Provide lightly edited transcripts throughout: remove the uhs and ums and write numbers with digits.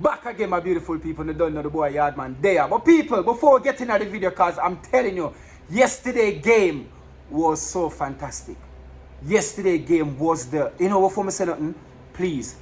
Back again, my beautiful people. You don't know the boy Yardman there. But people, before we get into the video, because I'm telling you, yesterday game was so fantastic. Yesterday game was you know, before me say nothing, please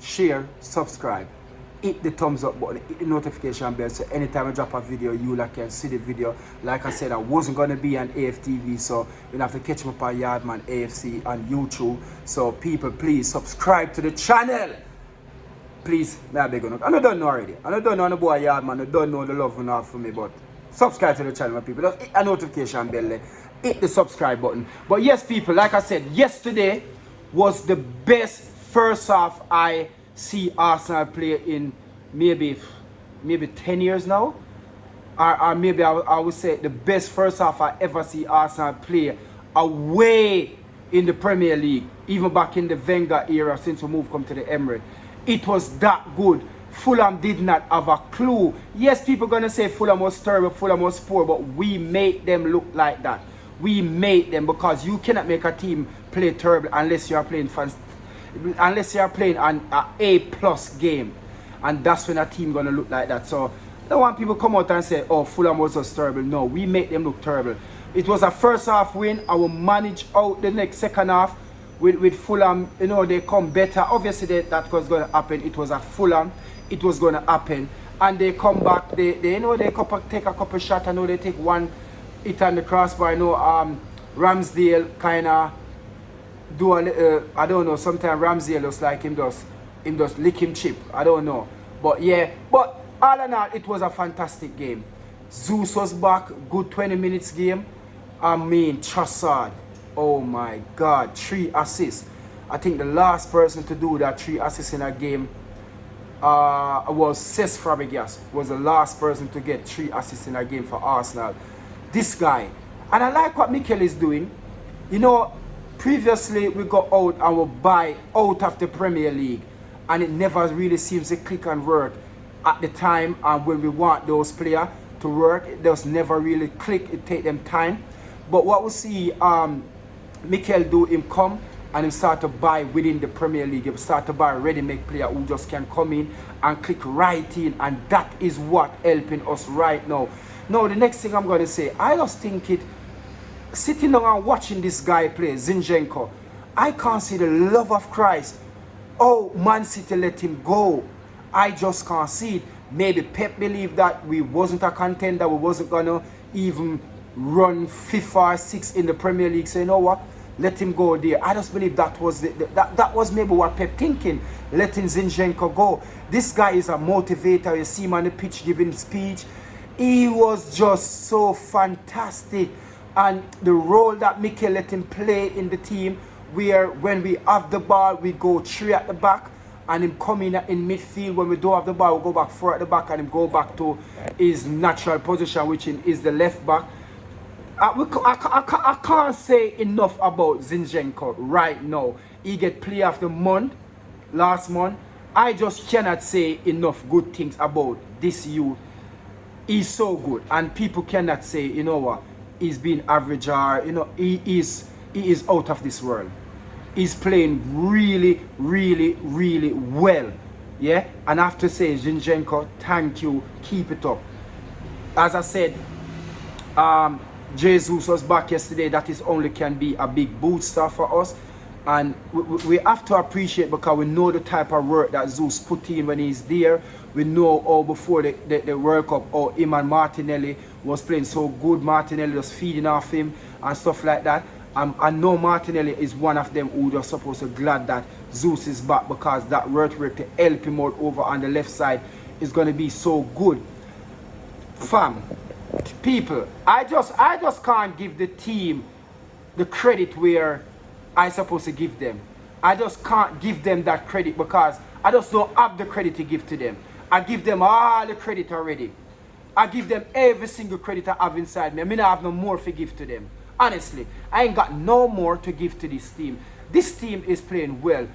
share, subscribe, hit the thumbs up button, hit the notification bell, so anytime I drop a video, you can see the video. Like I said, I wasn't going to be on AFTV, so you'll have to catch me up on Yardman AFC on YouTube. So people, please subscribe to the channel. Please, I beg you. I don't know already. I don't know the boy Yardman. I don't know the love you have for me, but subscribe to the channel, my people. Just hit a notification bell, hit the subscribe button. But yes, people, like I said, yesterday was the best first half I see Arsenal play in maybe 10 years now. Or maybe I would say the best first half I ever see Arsenal play away in the Premier League. Even back in the Wenger era, since we moved come to the Emirates. It was that good. Fulham did not have a clue. Yes, people are going to say Fulham was terrible, Fulham was poor, but we made them look like that. We made them, because you cannot make a team play terrible unless you are playing an A+ game. And that's when a team going to look like that. So I don't want people to come out and say, oh, Fulham was just terrible. No, we made them look terrible. It was a first half win. I will manage out the next second half. With Fulham, you know, they come better. Obviously, that was going to happen. It was a Fulham. It was going to happen. And they come back. They you know, they take a couple shots. I know they take one hit on the crossbar. I know Ramsdale kind of do a I don't know. Sometimes Ramsdale looks like him just lick him chip. I don't know. But yeah. But all in all, it was a fantastic game. Zeus was back. Good 20 minutes game. I mean, Trossard. Oh my God, 3 assists. I think the last person to do that 3 assists in a game was Cesc Fabregas. Was the last person to get 3 assists in a game for Arsenal. This guy. And I like what Mikel is doing. You know, previously we got out and we buy out of the Premier League. And it never really seems to click and work at the time. And when we want those players to work, it does never really click. It take them time. But what we see Mikel do, him come and him start to buy within the Premier League. Him start to buy ready-made player who just can come in and click right in, and that is what helping us right now. Now the next thing I'm going to say, I just think it, sitting down and watching this guy play, Zinchenko, I can't see the love of Christ. Oh, Man City let him go. I just can't see it. Maybe Pep believed that we wasn't a contender, we wasn't going to even run 5th or 6th in the Premier League. So you know what? Let him go there. I just believe that was that was maybe what Pep thinking, letting Zinchenko go. This guy is a motivator. You see him on the pitch giving speech. He was just so fantastic. And the role that Mikel let him play in the team, where when we have the ball, we go 3 at the back, and him coming in midfield. When we don't have the ball, we go back 4 at the back, and him go back to his natural position, which is the left back. I can't say enough about Zinchenko right now. He get player of the month last month. I just cannot say enough good things about this youth. He's so good, and people cannot say, you know what, he's been average, or you know, he is out of this world. He's playing really, really, really well. Yeah, and I have to say, Zinchenko, thank you, keep it up. As I said, Jesus was back yesterday. That is only can be a big booster for us, and we have to appreciate, because we know the type of work that Zeus put in when he's there. We know all before the World Cup, how him and Martinelli was playing so good. Martinelli was feeding off him and stuff like that. I know Martinelli is one of them who just supposed to glad that Zeus is back, because that work to help him out over on the left side is going to be so good. Fam, people, I just can't give the team the credit where I supposed to give them. I just can't give them that credit, because I just don't have the credit to give to them. I give them all the credit already. I give them every single credit I have inside me. I mean, I have no more to give to them. Honestly, I ain't got no more to give to this team. This team is playing well.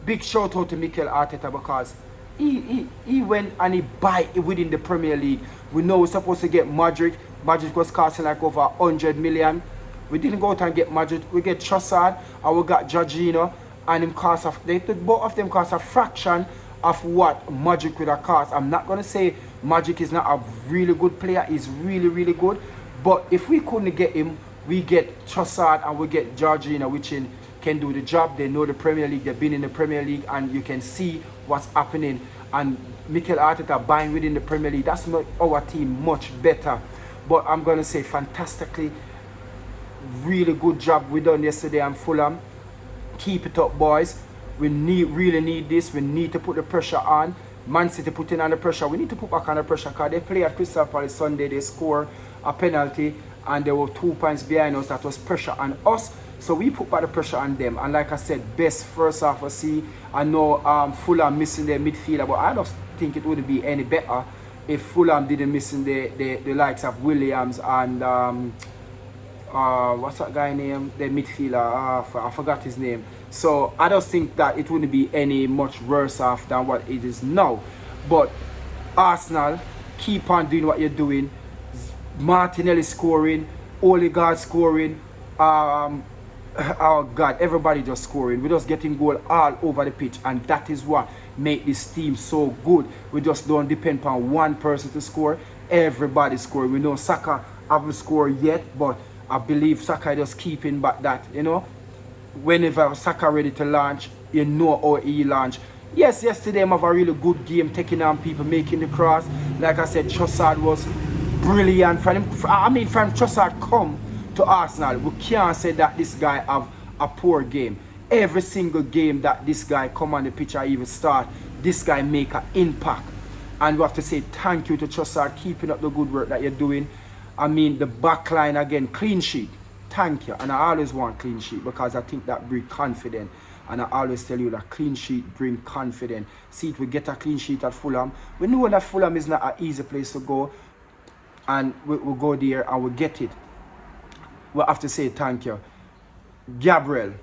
Big shout out to Mikel Arteta, because he went and he buy within the Premier League. We know we're supposed to get Madrid. Madrid was costing like over 100 million. We didn't go out and get Madrid. We get Trossard, and we got Jorginho, and him both of them cost a fraction of what Magic would have cost. I'm not going to say Magic is not a really good player. He's really, really good. But if we couldn't get him, we get Trossard and we get Georgina, which can do the job. They know the Premier League. They've been in the Premier League, and you can see what's happening. And Mikel Arteta buying within the Premier League. That's not our team much better. But I'm going to say fantastically, really good job we done yesterday on Fulham. Keep it up, boys. We really need this. We need to put the pressure on. Man City putting on the pressure. We need to put back on the pressure because they play at Crystal Palace Sunday. They score a penalty and they were 2 points behind us. That was pressure on us. So we put back the pressure on them. And like I said, best first half I see. I know Fulham missing their midfielder, but I don't think it would be any better if Fulham didn't missing the likes of Williams and what's that guy name? The midfielder, I forgot his name. So I just think that it wouldn't be any much worse off than what it is now. But Arsenal, keep on doing what you're doing. Martinelli scoring, Odegaard scoring, oh God, everybody just scoring. We're just getting goal all over the pitch, and that is what make this team so good. We just don't depend on one person to score. Everybody scoring. We know Saka haven't scored yet, but I believe Saka is just keeping back that, you know. Whenever Saka ready to launch, you know how he launch. Yes, yesterday I have a really good game, taking on people, making the cross. Like I said, Trossard was brilliant. From Trossard come to Arsenal, we can't say that this guy have a poor game. Every single game that this guy come on the pitch or even start, this guy make an impact. And we have to say thank you to Trossard, keeping up the good work that you're doing. I mean, the back line again, clean sheet. Thank you. And I always want clean sheet because I think that brings confidence. And I always tell you that clean sheet bring confidence. See, if we get a clean sheet at Fulham, we know that Fulham is not an easy place to go. And we'll go there and we'll get it. We'll have to say thank you. Gabriel,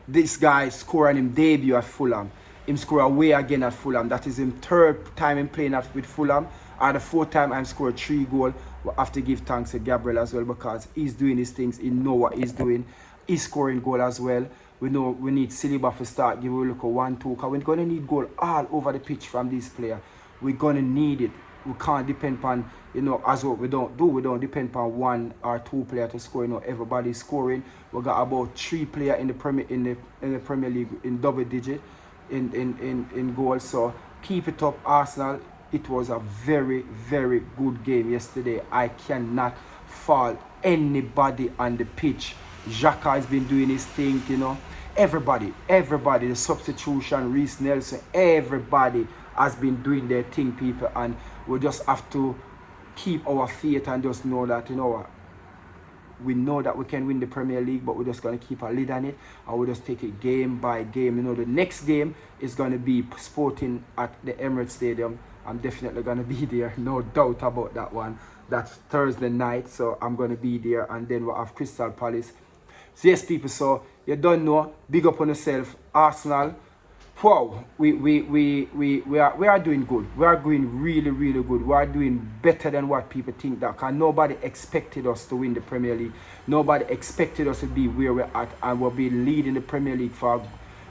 this guy scoring him debut at Fulham. Him score away again at Fulham. That is him third time in playing with Fulham. And the fourth time I'm scored 3 goals. We have to give thanks to Gabriel as well because he's doing his things. He know what he's doing. He's scoring goal as well. We know we need Saliba to start. Give a look at 1-2. Because we're going to need goal all over the pitch from these players. We're going to need it. We can't depend upon, you know, as what we don't do. We don't depend upon 1 or 2 players to score. You know, everybody's scoring. We got about 3 players in the Premier League in double digit in goals. So keep it up, Arsenal. It was a very, very good game yesterday. I cannot fault anybody on the pitch. Xhaka has been doing his thing, you know. Everybody, the substitution, Reece Nelson, everybody has been doing their thing, people. And we just have to keep our faith and just know that, you know, we know that we can win the Premier League, but we're just going to keep a lid on it. And we'll just take it game by game. You know, the next game is going to be Sporting at the Emirates Stadium. I'm definitely going to be there, no doubt about that one. That's Thursday night, so I'm going to be there. And then we'll have Crystal Palace. So yes, people, so you don't know, big up on yourself. Arsenal, wow, we are doing good. We are doing really, really good. We are doing better than what people think that. Because nobody expected us to win the Premier League. Nobody expected us to be where we're at. And we'll be leading the Premier League for,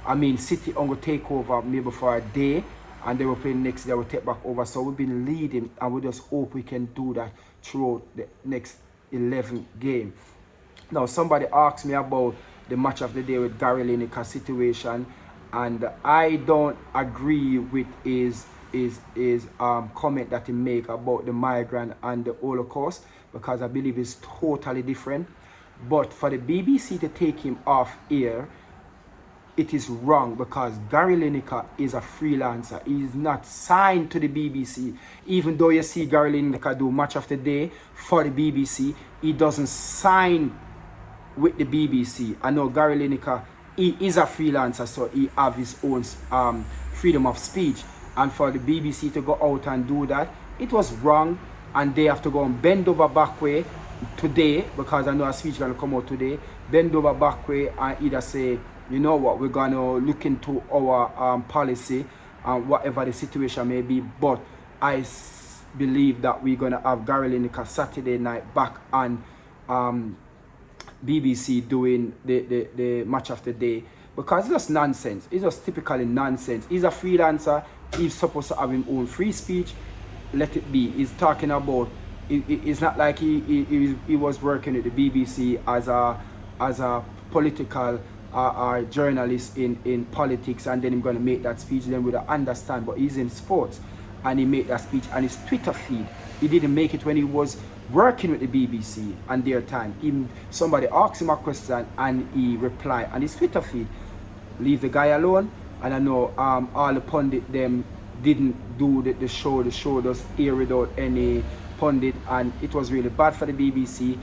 I mean, City on go take over maybe for a day. And they will play next day, we'll take back over. So we've been leading, and we just hope we can do that throughout the next 11 games. Now, somebody asked me about the match of the day with Gary Lineker's situation, and I don't agree with his comment that he make about the migrant and the Holocaust, because I believe it's totally different. But for the BBC to take him off air, it is wrong, because Gary Lineker is a freelancer. He is not signed to the BBC. Even though you see Gary Lineker do Match of the Day for the BBC, he doesn't sign with the BBC. I know Gary Lineker, he is a freelancer, so he have his own freedom of speech. And for the BBC to go out and do that, it was wrong. And they have to go and bend over back way today, because I know a speech going to come out today. Bend over back way and either say, you know what, we're going to look into our policy and whatever the situation may be. But I believe that we're going to have Gary Lineker Saturday night back on BBC doing the Match of the Day, because it's just nonsense. It's just typically nonsense. He's a freelancer. He's supposed to have his own free speech. Let it be. He's talking about. It's not like he was working at the BBC as a political journalist in politics, and then he's gonna make that speech. Then we don't understand. But he's in sports, and he made that speech. And his Twitter feed, he didn't make it when he was working with the BBC and their time. Somebody asked him a question and he replied, and his Twitter feed. Leave the guy alone. And I know all the pundit them didn't do the show. The show just air without any pundit, and it was really bad for the BBC.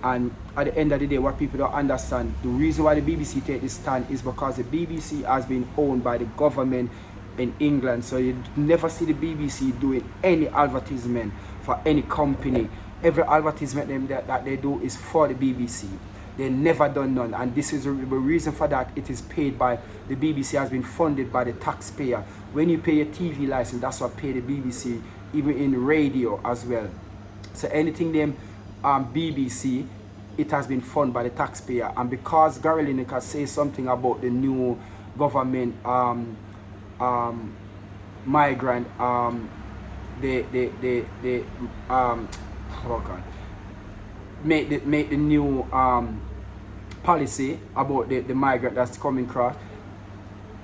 And at the end of the day, what people don't understand, the reason why the BBC take this stand is because the BBC has been owned by the government in England. So you never see the BBC doing any advertisement for any company. Every advertisement that they do is for the BBC. They never done none, and this is the reason for that. It is paid by the BBC, has been funded by the taxpayer. When you pay a TV license, that's what pay the BBC, even in radio as well. So anything named BBC, it has been funded by the taxpayer. And because Gary Lineker says something about the new government migrant, make the new policy about the migrant that's coming across,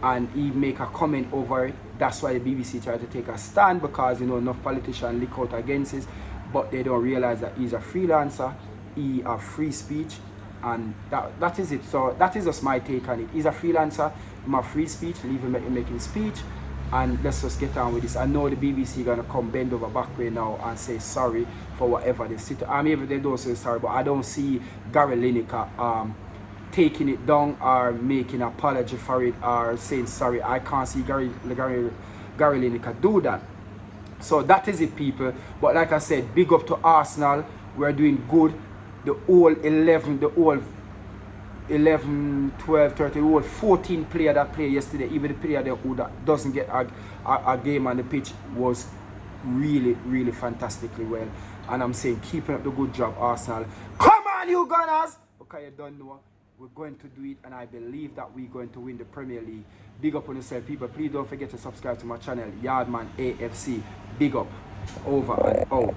and he make a comment over it. That's why the BBC try to take a stand, because enough politicians leak out against it, but they don't realize that he's a freelancer, he a free speech, and that is it. So that is just my take on it. He's a freelancer, he's a free speech, leave him making speech, and let's just get on with this. I know the BBC gonna come bend over backward now and say sorry for whatever they sit. Maybe they don't say sorry, but I don't see Gary Lineker taking it down or making an apology for it or saying sorry. I can't see Gary Lineker do that. So that is it, people. But like I said, big up to Arsenal. We're doing good. The whole 11, the whole 11, 12, 13, the whole 14 player that played yesterday, even the player who doesn't get a game on the pitch, was really, really fantastically well. And I'm saying, keeping up the good job, Arsenal. Come on, you Gunners! Okay, you don't know. We're going to do it, and I believe that we're going to win the Premier League. Big up on yourself, people. Please don't forget to subscribe to my channel, Yardman AFC. Big up. Over and out.